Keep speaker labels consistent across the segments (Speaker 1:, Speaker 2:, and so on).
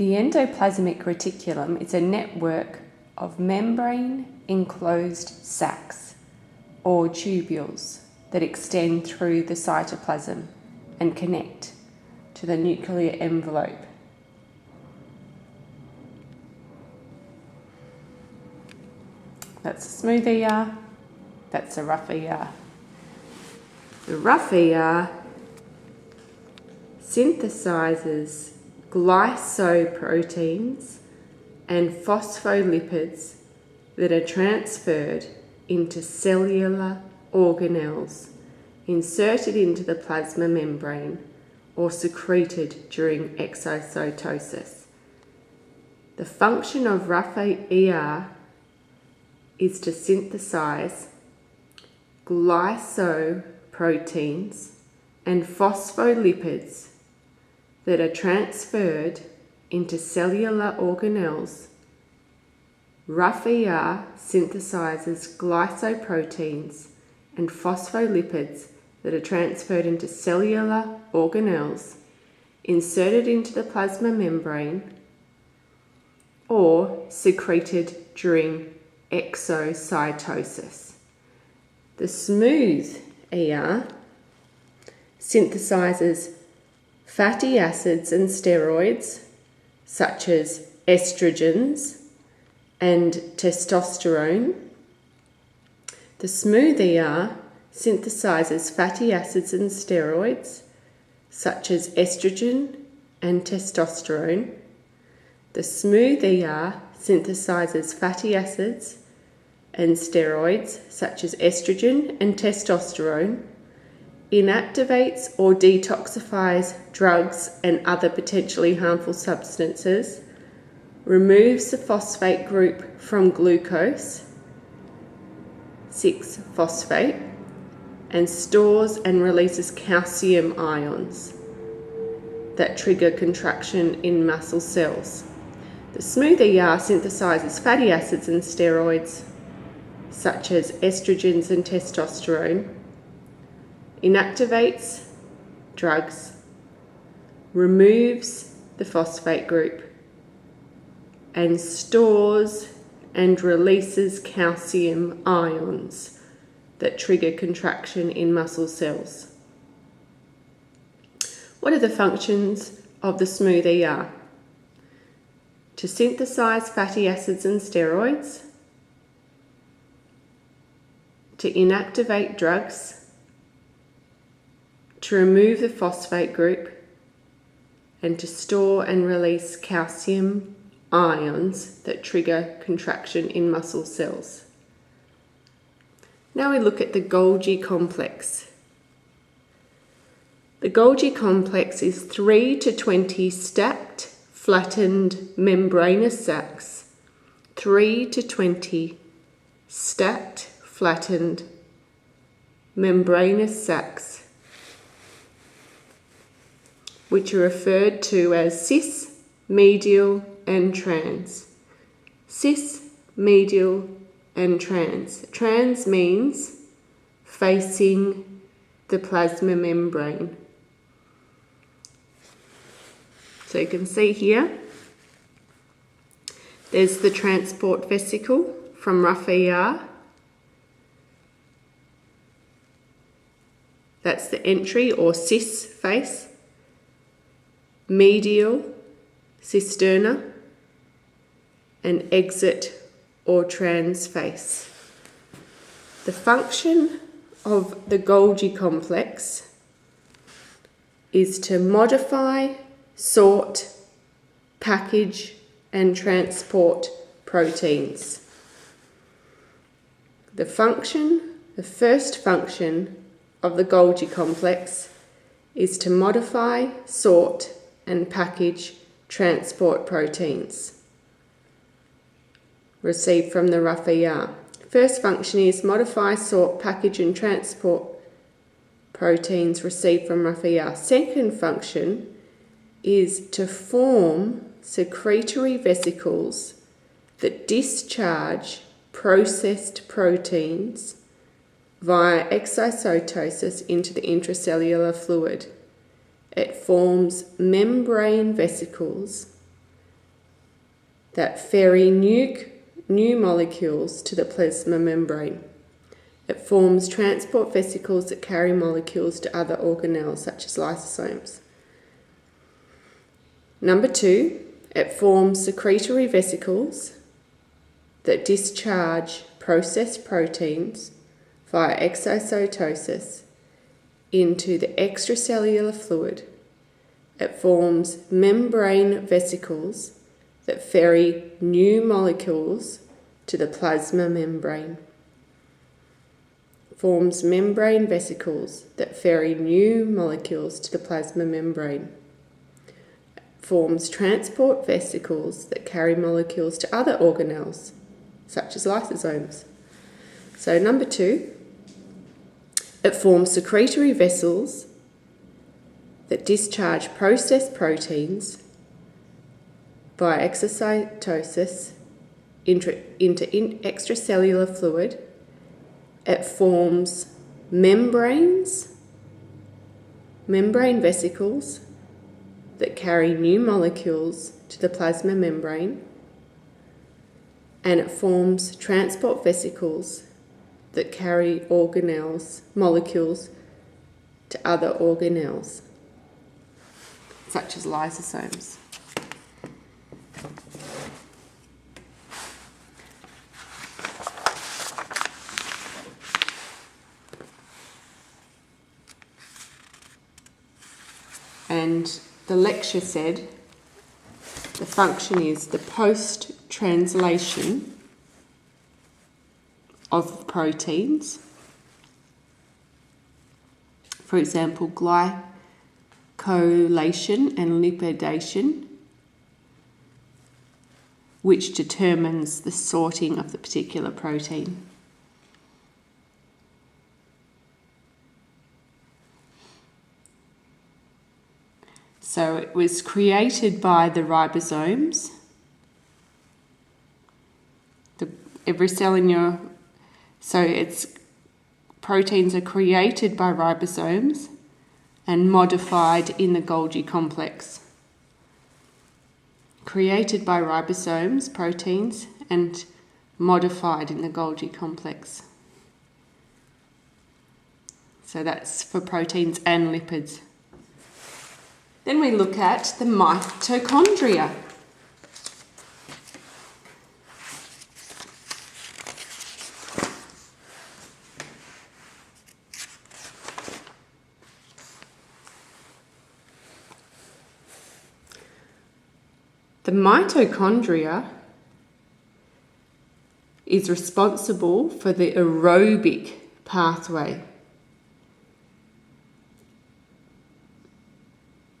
Speaker 1: The endoplasmic reticulum is a network of membrane-enclosed sacs, or tubules, that extend through the cytoplasm and connect to the nuclear envelope. That's a smooth ER, that's a rough ER. The rough ER synthesizes glycoproteins and phospholipids that are transferred into cellular organelles, inserted into the plasma membrane, or secreted during exocytosis. The function of rough ER is to synthesize glycoproteins and phospholipids that are transferred into cellular organelles. Rough ER synthesizes glycoproteins and phospholipids that are transferred into cellular organelles, inserted into the plasma membrane, or secreted during exocytosis. The smooth ER synthesizes fatty acids and steroids, such as estrogens and testosterone. The smooth ER synthesizes fatty acids and steroids, such as estrogen and testosterone. The smooth ER synthesizes fatty acids and steroids, such as estrogen and testosterone, inactivates or detoxifies drugs and other potentially harmful substances, removes the phosphate group from glucose, 6-phosphate, and stores and releases calcium ions that trigger contraction in muscle cells. The smooth ER synthesizes fatty acids and steroids, such as estrogens and testosterone, inactivates drugs, removes the phosphate group, and stores and releases calcium ions that trigger contraction in muscle cells. What are the functions of the smooth ER? To synthesize fatty acids and steroids, to inactivate drugs, to remove the phosphate group, and to store and release calcium ions that trigger contraction in muscle cells. Now we look at the Golgi complex. The Golgi complex is 3 to 20 stacked, flattened membranous sacs. 3 to 20 stacked, flattened membranous sacs, which are referred to as cis, medial, and trans. Cis, medial, and trans. Trans means facing the plasma membrane. So you can see here, there's the transport vesicle from rough ER. That's the entry or cis face. Medial, cisterna, and exit or trans face. The function of the Golgi complex is to modify, sort, package, and transport proteins. The first function of the Golgi complex is to modify, sort, and package transport proteins received from the rough ER. First function is modify, sort, package, and transport proteins received from rough ER. Second function is to form secretory vesicles that discharge processed proteins via exocytosis into the intracellular fluid. It forms membrane vesicles that ferry new molecules to the plasma membrane. It forms transport vesicles that carry molecules to other organelles, such as lysosomes. Number 2, it forms secretory vesicles that discharge processed proteins via exocytosis into the extracellular fluid. It forms membrane vesicles that ferry new molecules to the plasma membrane. Forms membrane vesicles that ferry new molecules to the plasma membrane. Forms transport vesicles that carry molecules to other organelles, such as lysosomes. So number 2, it forms secretory vessels that discharge processed proteins via exocytosis into extracellular fluid. It forms membrane vesicles that carry new molecules to the plasma membrane, and it forms transport vesicles that carry molecules to other organelles, such as lysosomes. And the lecture said the function is the post-translation of proteins. For example, glycylation and lipidation, which determines the sorting of the particular protein. So it was created by the ribosomes. Every cell in your... So proteins are created by ribosomes and modified in the Golgi complex. Created by ribosomes, proteins, and modified in the Golgi complex. So that's for proteins and lipids. Then we look at the mitochondria. The mitochondria is responsible for the aerobic pathway.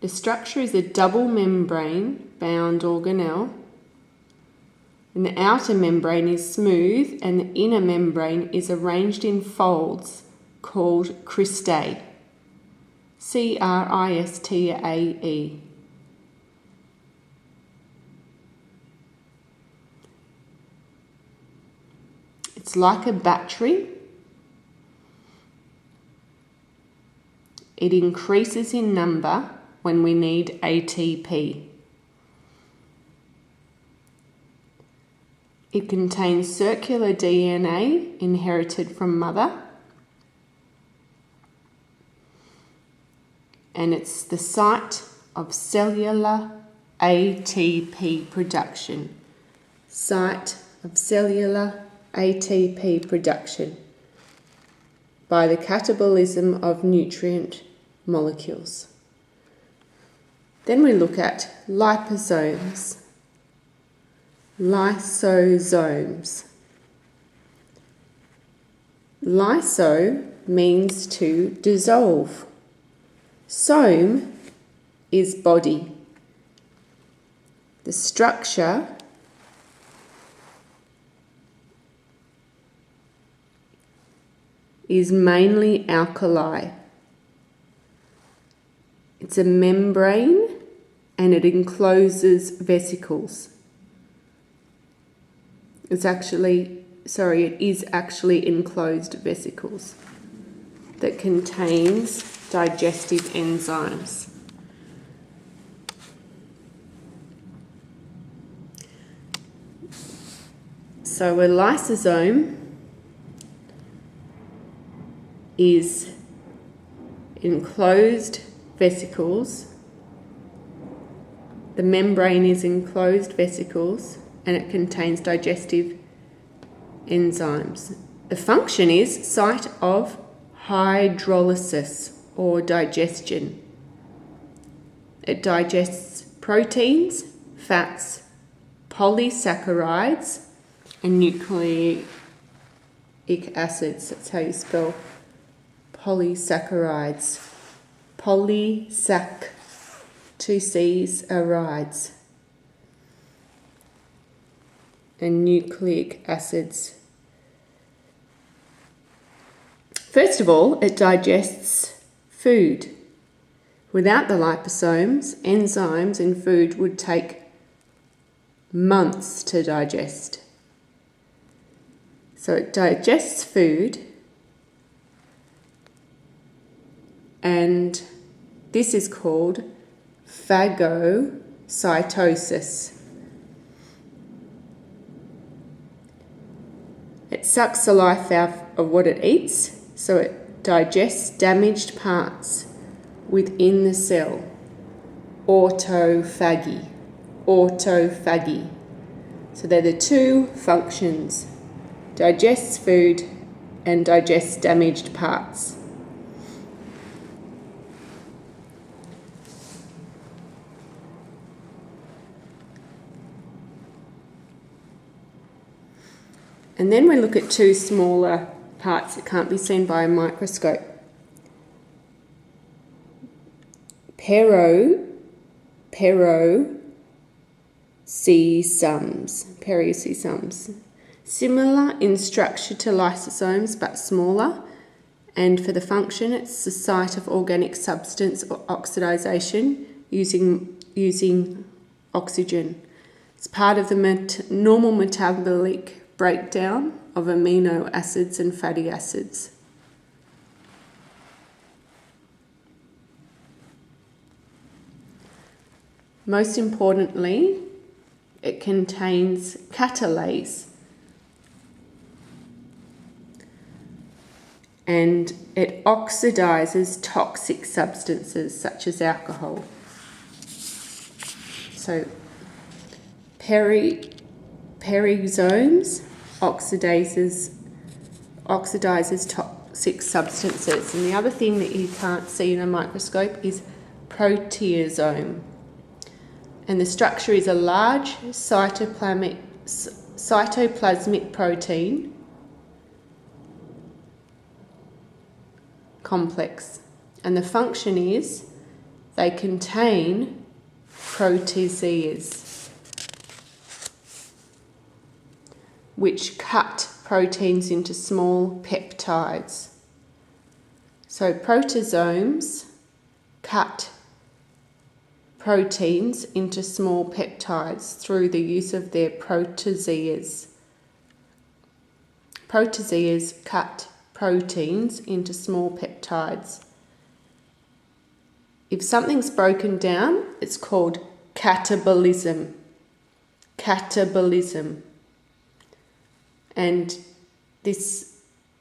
Speaker 1: The structure is a double membrane bound organelle, and the outer membrane is smooth and the inner membrane is arranged in folds called cristae. Cristae. It's like a battery. It increases in number when we need ATP. It contains circular DNA inherited from mother, and it's the site of cellular ATP production. Site of cellular ATP production by the catabolism of nutrient molecules. Then we look at liposomes. Lysosomes. Lyso means to dissolve. Some is body. The structure is mainly alkali. It's a membrane and it encloses vesicles. It is actually enclosed vesicles that contains digestive enzymes. So a lysosome is enclosed vesicles. The membrane is enclosed vesicles and it contains digestive enzymes. The function is site of hydrolysis or digestion. It digests proteins, fats, polysaccharides and nucleic acids. That's how you spell polysaccharides. Polysac, 2 C's, arides. And nucleic acids. First of all, it digests food. Without the liposomes, enzymes in food would take months to digest. So it digests food, and this is called phagocytosis. It sucks the life out of what it eats, so it digests damaged parts within the cell. Autophagy. Autophagy. So they're the two functions. Digests food and digests damaged parts. And then we look at two smaller parts that can't be seen by a microscope. Peroxysomes. Similar in structure to lysosomes but smaller, and for the function it's the site of organic substance or oxidization using oxygen. It's part of the normal metabolic breakdown of amino acids and fatty acids. Most importantly, it contains catalase, and it oxidizes toxic substances such as alcohol. So peroxisomes oxidizes toxic substances. And the other thing that you can't see in a microscope is proteasome. And the structure is a large cytoplasmic protein complex. And the function is they contain proteases, which cut proteins into small peptides. So proteasomes cut proteins into small peptides through the use of their proteases. Proteases cut proteins into small peptides. If something's broken down, it's called catabolism. Catabolism. And this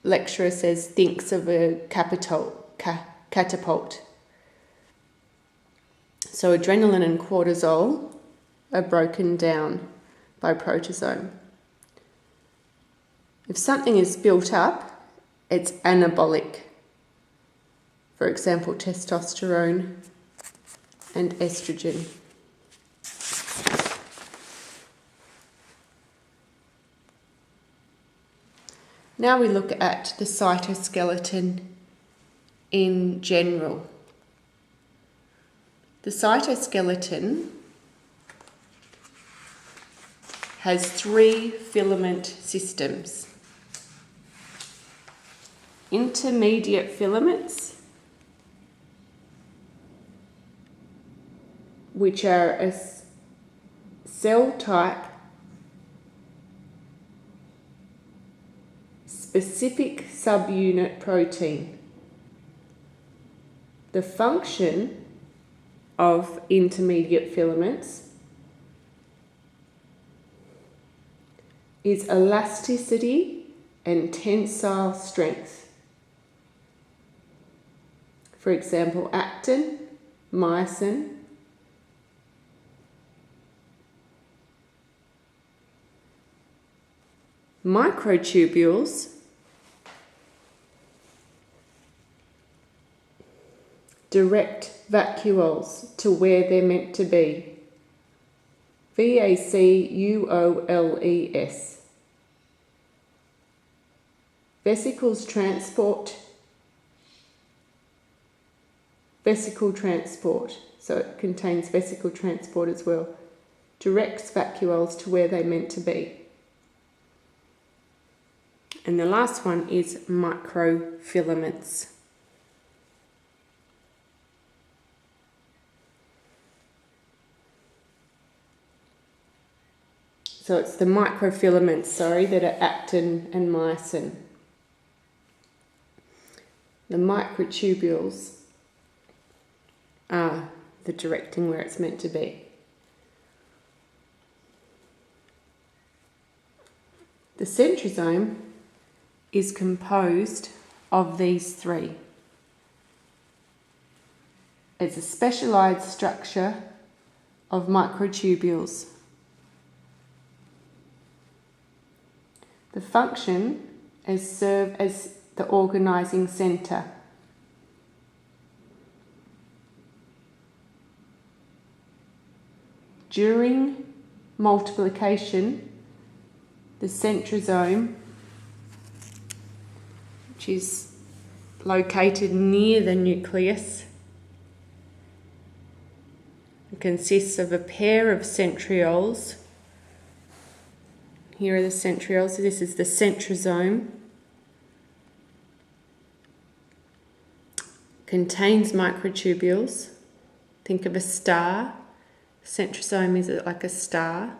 Speaker 1: lecturer says, thinks of a catapult. So adrenaline and cortisol are broken down by proteasome. If something is built up, it's anabolic. For example, testosterone and estrogen. Now we look at the cytoskeleton in general. The cytoskeleton has 3 filament systems. Intermediate filaments, which are a cell type specific subunit protein. The function of intermediate filaments is elasticity and tensile strength. For example, actin, myosin, microtubules direct vacuoles to where they're meant to be. VACUOLES. Vesicles transport. Vesicle transport. So it contains vesicle transport as well. Directs vacuoles to where they're meant to be. And the last one is microfilaments. So it's the microfilaments, that are actin and myosin. The microtubules are the directing where it's meant to be. The centrosome is composed of these three. It's a specialised structure of microtubules. The function is serve as the organising centre. During multiplication, the centrosome, which is located near the nucleus, it consists of a pair of centrioles. Here are the centrioles. This is the centrosome. Contains microtubules. Think of a star. Centrosome is like a star.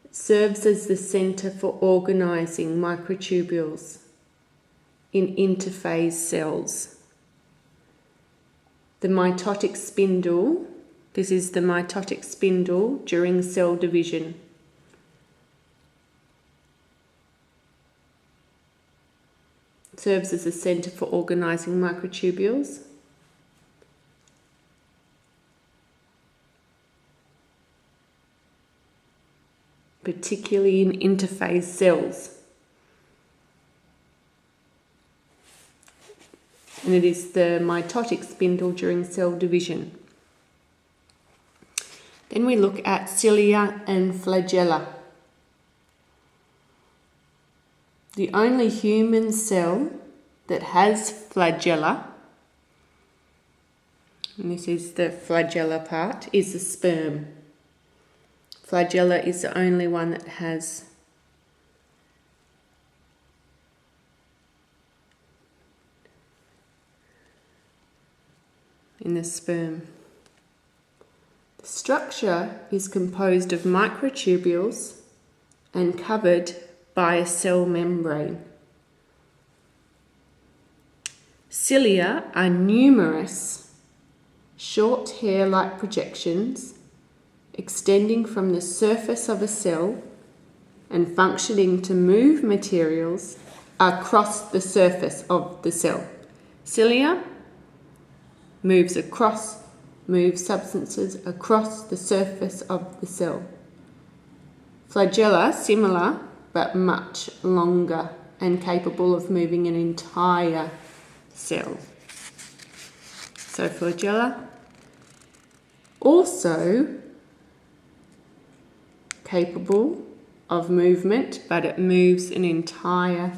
Speaker 1: It serves as the centre for organising microtubules in interphase cells. The mitotic spindle. This is the mitotic spindle during cell division. It serves as a centre for organising microtubules. Particularly in interphase cells. And it is the mitotic spindle during cell division. Then we look at cilia and flagella. The only human cell that has flagella, and this is the flagella part, is the sperm. Flagella is the only one that has in the sperm. The structure is composed of microtubules and covered by a cell membrane. Cilia are numerous, short hair-like projections extending from the surface of a cell and functioning to move materials across the surface of the cell. Cilia moves substances across the surface of the cell. Flagella, similar, but much longer and capable of moving an entire cell. So flagella, also capable of movement, but it moves an entire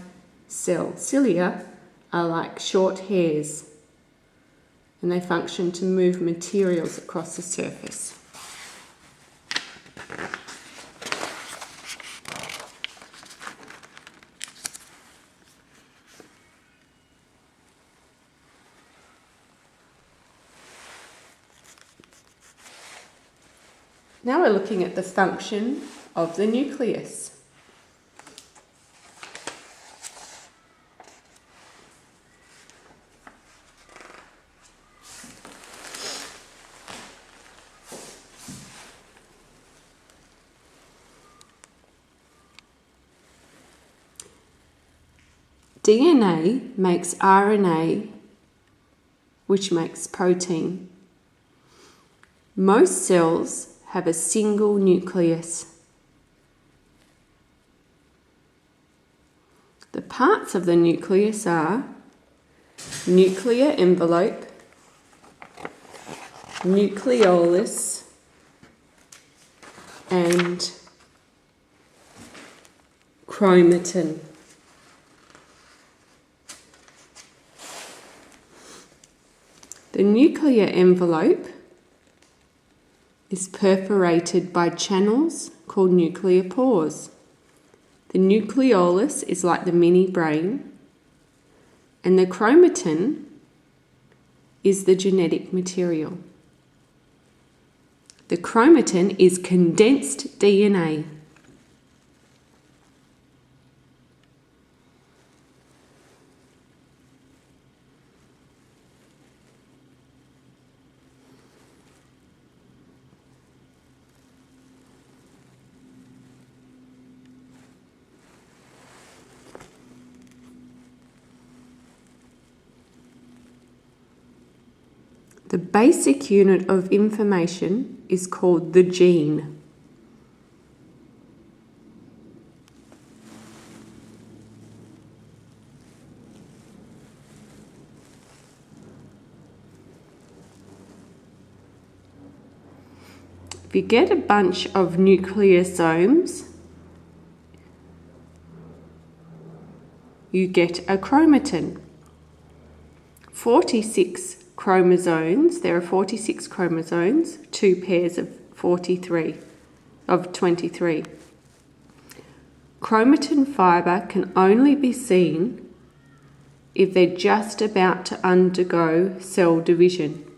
Speaker 1: cell. Cilia are like short hairs, and they function to move materials across the surface. Now we're looking at the function of the nucleus. DNA makes RNA, which makes protein. Most cells have a single nucleus. The parts of the nucleus are nuclear envelope, nucleolus, and chromatin. The nuclear envelope is perforated by channels called nuclear pores. The nucleolus is like the mini brain, and the chromatin is the genetic material. The chromatin is condensed DNA. The basic unit of information is called the gene. If you get a bunch of nucleosomes, you get a chromatin. 46 chromosomes, there are 46 chromosomes, 2 pairs of 23. Chromatin fibre can only be seen if they're just about to undergo cell division.